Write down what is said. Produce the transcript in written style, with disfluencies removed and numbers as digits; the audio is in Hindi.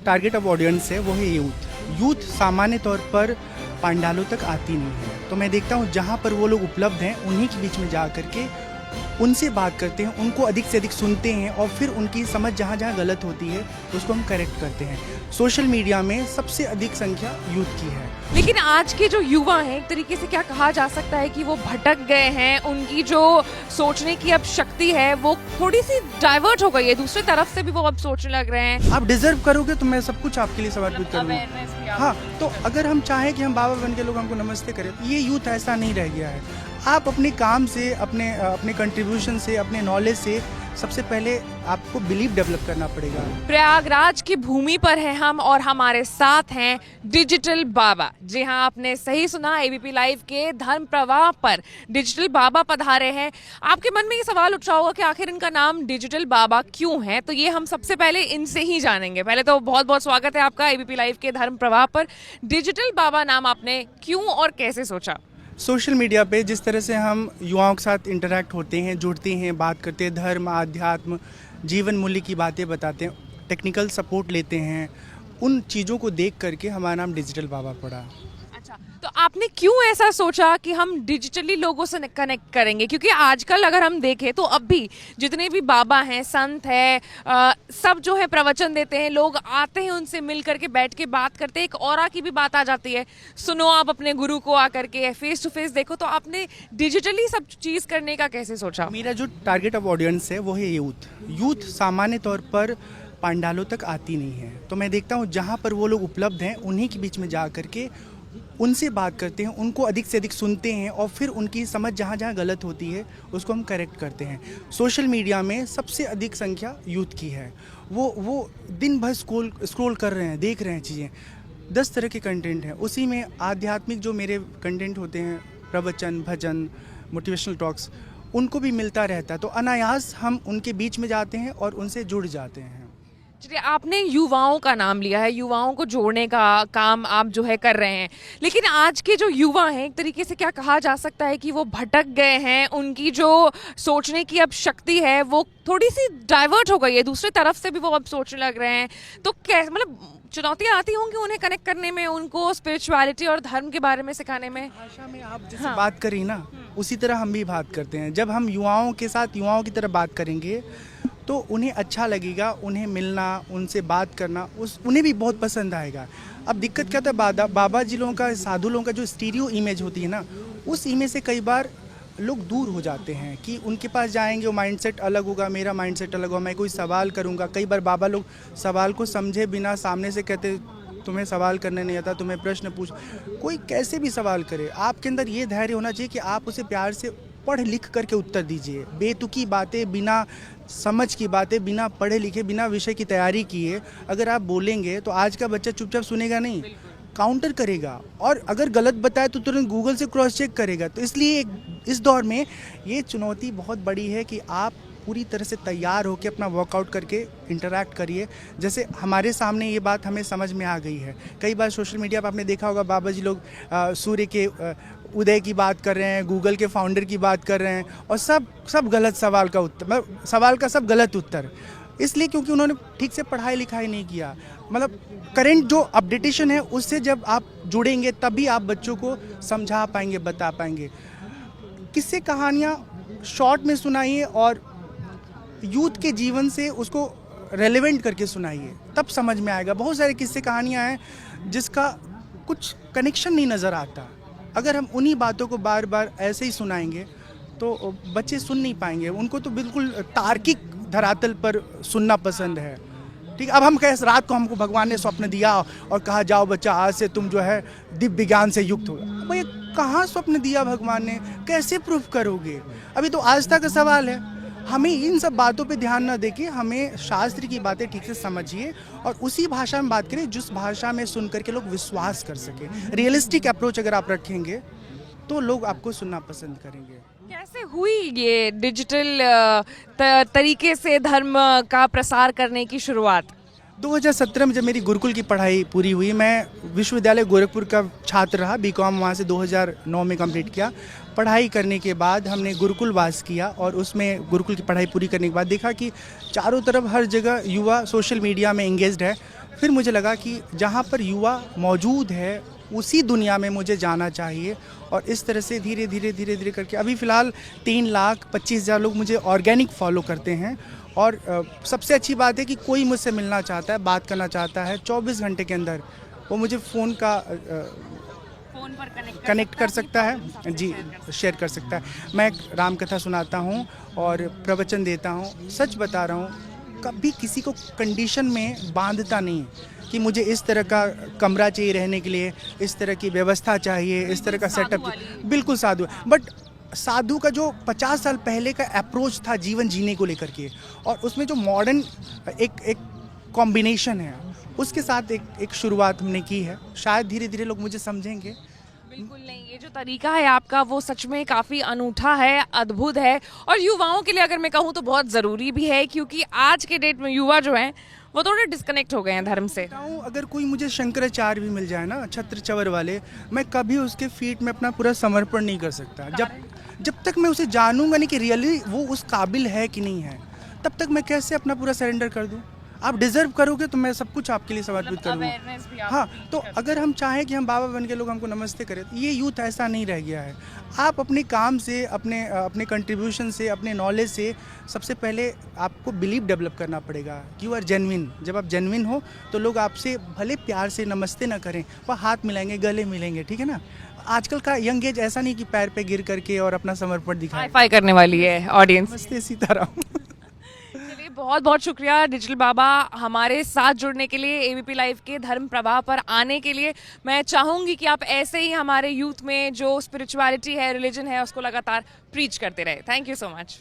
टारगेट ऑफ ऑडियंस है वो है यूथ। यूथ सामान्य तौर पर पंडालों तक आती नहीं है, तो मैं देखता हूँ जहाँ पर वो लोग उपलब्ध हैं उन्हीं के बीच में जा करके उनसे बात करते हैं, उनको अधिक से अधिक सुनते हैं और फिर उनकी समझ जहाँ जहाँ गलत होती है उसको हम करेक्ट करते हैं। सोशल मीडिया में सबसे अधिक संख्या यूथ की है। लेकिन आज के जो युवा हैं एक तरीके से क्या कहा जा सकता है कि वो भटक गए हैं, उनकी जो सोचने की अब शक्ति है वो थोड़ी सी डाइवर्ट हो गई है, दूसरी तरफ से भी वो अब सोचने लग रहे हैं। आप डिजर्व करोगे तो मैं सब कुछ आपके लिए समर्पित करूँगा। हाँ, तो अगर हम चाहें कि हम बाबा बन के लोग हमको नमस्ते करें, ये यूथ ऐसा नहीं रह गया है। आप अपने काम से, अपने कंट्रीब्यूशन से, अपने नॉलेज से सबसे पहले आपको बिलीव डेवलप करना पड़ेगा। प्रयागराज की भूमि पर है हम और हमारे साथ हैं डिजिटल बाबा। जी हाँ, आपने सही सुना, एबीपी लाइव के धर्म प्रवाह पर डिजिटल बाबा पधारे हैं। आपके मन में ये सवाल उठ रहा होगा कि आखिर इनका नाम डिजिटल बाबा क्यों है, तो ये हम सबसे पहले इनसे ही जानेंगे। पहले तो बहुत बहुत स्वागत है आपका एबीपी लाइव के धर्म प्रवाह पर। डिजिटल बाबा नाम आपने क्यों और कैसे सोचा? सोशल मीडिया पे जिस तरह से हम युवाओं के साथ इंटरेक्ट होते हैं, जुड़ते हैं, बात करते हैं, धर्म, आध्यात्म, जीवन मूल्य की बातें बताते हैं, टेक्निकल सपोर्ट लेते हैं, उन चीज़ों को देख करके हमारा नाम डिजिटल बाबा पड़ा। अच्छा, तो आपने क्यों ऐसा सोचा कि हम डिजिटली लोगों से कनेक्ट करेंगे? क्योंकि आजकल अगर हम देखें तो अब भी जितने भी बाबा हैं, संत हैं, सब जो है प्रवचन देते हैं, लोग आते हैं, उनसे मिल करके बैठ के बात करते हैं, एक ऑरा की भी बात आ जाती है। सुनो आप अपने गुरु को आकर के, फेस टू फेस देखो। तो आपने डिजिटली सब चीज़ करने का कैसे सोचा? मेरा जो टारगेट ऑफ ऑडियंस है वो है यूथ। यूथ सामान्य तौर पर पंडालों तक आती नहीं है, तो मैं देखता हूँ जहाँ पर वो लोग उपलब्ध हैं उन्हीं के बीच में जा करके उनसे बात करते हैं, उनको अधिक से अधिक सुनते हैं और फिर उनकी समझ जहाँ जहाँ गलत होती है उसको हम करेक्ट करते हैं। सोशल मीडिया में सबसे अधिक संख्या यूथ की है। वो दिन भर स्क्रॉल कर रहे हैं, देख रहे हैं चीज़ें। 10 तरह के कंटेंट हैं, उसी में आध्यात्मिक जो मेरे कंटेंट होते हैं, प्रवचन, भजन, मोटिवेशनल टॉक्स, उनको भी मिलता रहता है, तो अनायास हम उनके बीच में जाते हैं और उनसे जुड़ जाते हैं। चलिए, आपने युवाओं का नाम लिया है, युवाओं को जोड़ने का काम आप जो है कर रहे हैं, लेकिन आज के जो युवा हैं एक तरीके से क्या कहा जा सकता है कि वो भटक गए हैं, उनकी जो सोचने की अब शक्ति है वो थोड़ी सी डाइवर्ट हो गई है, दूसरी तरफ से भी वो अब सोचने लग रहे हैं। तो कैसे, मतलब चुनौतियाँ आती होंगी उन्हें कनेक्ट करने में, उनको स्पिरिचुअलिटी और धर्म के बारे में सिखाने में? भाषा में आप जैसे बात करी ना, उसी तरह हम भी बात करते हैं। जब हम युवाओं के साथ युवाओं की तरह बात करेंगे तो उन्हें अच्छा लगेगा, उन्हें मिलना, उनसे बात करना उन्हें भी बहुत पसंद आएगा। अब दिक्कत क्या था, बाबा जी लोगों का, साधु लोगों का जो स्टीरियो इमेज होती है ना, उस इमेज से कई बार लोग दूर हो जाते हैं कि उनके पास जाएंगे वो माइंडसेट अलग होगा, मेरा माइंडसेट अलग होगा, मैं कोई सवाल करूंगा। कई बार बाबा लोग सवाल को समझे बिना सामने से कहते तुम्हें सवाल करने नहीं आता, तुम्हें प्रश्न पूछ। कोई कैसे भी सवाल करे, आपके अंदर ये धैर्य होना चाहिए कि आप उसे प्यार से पढ़ लिख करके उत्तर दीजिए। बेतुकी बातें, बिना समझ की बातें, बिना पढ़े लिखे, बिना विषय की तैयारी किए अगर आप बोलेंगे तो आज का बच्चा चुपचाप सुनेगा नहीं, काउंटर करेगा, और अगर गलत बताए तो तुरंत गूगल से क्रॉस चेक करेगा। तो इसलिए इस दौर में ये चुनौती बहुत बड़ी है कि आप पूरी तरह से तैयार होकर अपना वर्कआउट करके इंटरैक्ट करिए। जैसे हमारे सामने ये बात हमें समझ में आ गई है। कई बार सोशल मीडिया पर आपने देखा होगा बाबा जी लोग सूर्य के उदय की बात कर रहे हैं, गूगल के फाउंडर की बात कर रहे हैं, और सब गलत सवाल का उत्तर, मतलब सवाल का सब गलत उत्तर, इसलिए क्योंकि उन्होंने ठीक से पढ़ाई लिखाई नहीं किया। मतलब करंट जो अपडेटेशन है उससे जब आप जुड़ेंगे तभी आप बच्चों को समझा पाएंगे, बता पाएंगे। किस्से कहानियाँ शॉर्ट में सुनाइए और यूथ के जीवन से उसको रेलेवेंट करके सुनाइए, तब समझ में आएगा। बहुत सारे किस्से कहानियाँ हैं जिसका कुछ कनेक्शन नहीं नज़र आता। अगर हम उन्हीं बातों को बार बार ऐसे ही सुनाएंगे तो बच्चे सुन नहीं पाएंगे, उनको तो बिल्कुल तार्किक धरातल पर सुनना पसंद है। ठीक, अब हम कहें रात को हमको भगवान ने स्वप्न दिया और कहा जाओ बच्चा आज से तुम जो है दिव्य विज्ञान से युक्त हो। भाई कहाँ स्वप्न दिया भगवान ने, कैसे प्रूफ करोगे? अभी तो आस्था का सवाल है। हमें इन सब बातों पे ध्यान न देके हमें शास्त्र की बातें ठीक से समझिए और उसी भाषा में बात करें जिस भाषा में सुन करके लोग विश्वास कर सके। रियलिस्टिक अप्रोच अगर आप रखेंगे तो लोग आपको सुनना पसंद करेंगे। कैसे हुई ये डिजिटल तरीके से धर्म का प्रसार करने की शुरुआत? 2017 में जब मेरी गुरुकुल की पढ़ाई पूरी हुई, मैं विश्वविद्यालय गोरखपुर का छात्र रहा, बीकॉम वहाँ से 2009 में कंप्लीट किया। पढ़ाई करने के बाद हमने गुरुकुल वास किया और उसमें गुरुकुल की पढ़ाई पूरी करने के बाद देखा कि चारों तरफ हर जगह युवा सोशल मीडिया में एंगेज्ड है। फिर मुझे लगा कि जहाँ पर युवा मौजूद है उसी दुनिया में मुझे जाना चाहिए, और इस तरह से धीरे धीरे करके अभी फ़िलहाल 3,25,000 लोग मुझे ऑर्गेनिक फॉलो करते हैं। और सबसे अच्छी बात है कि कोई मुझसे मिलना चाहता है, बात करना चाहता है, 24 घंटे के अंदर वो मुझे फ़ोन का फोन पर कनेक्ट कर सकता है, जी, शेयर कर सकता है। मैं एक राम कथा सुनाता हूँ और प्रवचन देता हूँ। सच बता रहा हूँ, कभी किसी को कंडीशन में बांधता नहीं कि मुझे इस तरह का कमरा चाहिए रहने के लिए, इस तरह की व्यवस्था चाहिए, इस तरह का सेटअप। बिल्कुल साधु, बट साधु का जो 50 साल पहले का अप्रोच था जीवन जीने को लेकर के, और उसमें जो मॉडर्न एक कॉम्बिनेशन है, उसके साथ एक शुरुआत हमने की है। शायद धीरे धीरे लोग मुझे समझेंगे। बिल्कुल नहीं, ये जो तरीका है आपका वो सच में काफ़ी अनूठा है, अद्भुत है, और युवाओं के लिए अगर मैं कहूँ तो बहुत ज़रूरी भी है, क्योंकि आज के डेट में युवा जो हैं वो थोड़े डिस्कनेक्ट हो गए हैं धर्म से। बताऊं, अगर कोई मुझे शंकराचार्य भी मिल जाए ना, छत्र चवर वाले, मैं कभी उसके फीट में अपना पूरा समर्पण नहीं कर सकता। जब तक मैं उसे जानूंगा नहीं कि रियली वो उस काबिल है कि नहीं है, तब तक मैं कैसे अपना पूरा सरेंडर कर दूं। आप डिजर्व करोगे तो मैं सब कुछ आपके लिए समर्पित करूँगा। हाँ, तो अगर हम चाहें कि हम बाबा बन के लोग हमको नमस्ते करें, तो ये यूथ ऐसा नहीं रह गया है। आप अपने काम से, अपने कंट्रीब्यूशन से, अपने नॉलेज से सबसे पहले आपको बिलीव डेवलप करना पड़ेगा कि यू आर जेन्युइन। जब आप जेन्युइन हो तो लोग आपसे भले प्यार से नमस्ते ना करें, वह हाथ मिलाएंगे, गले मिलेंगे, ठीक है ना। आजकल का यंग एज ऐसा नहीं कि पैर पे गिर करके और अपना समर्पण दिखाए। हाई-फाई करने वाली है ऑडियंस। नमस्ते सीताराम। चलिए, बहुत बहुत शुक्रिया डिजिटल बाबा हमारे साथ जुड़ने के लिए, एबीपी लाइव के धर्म प्रवाह पर आने के लिए। मैं चाहूँगी कि आप ऐसे ही हमारे यूथ में जो स्पिरिचुअलिटी है, रिलीजन है, उसको लगातार प्रीच करते रहे। Thank you so much.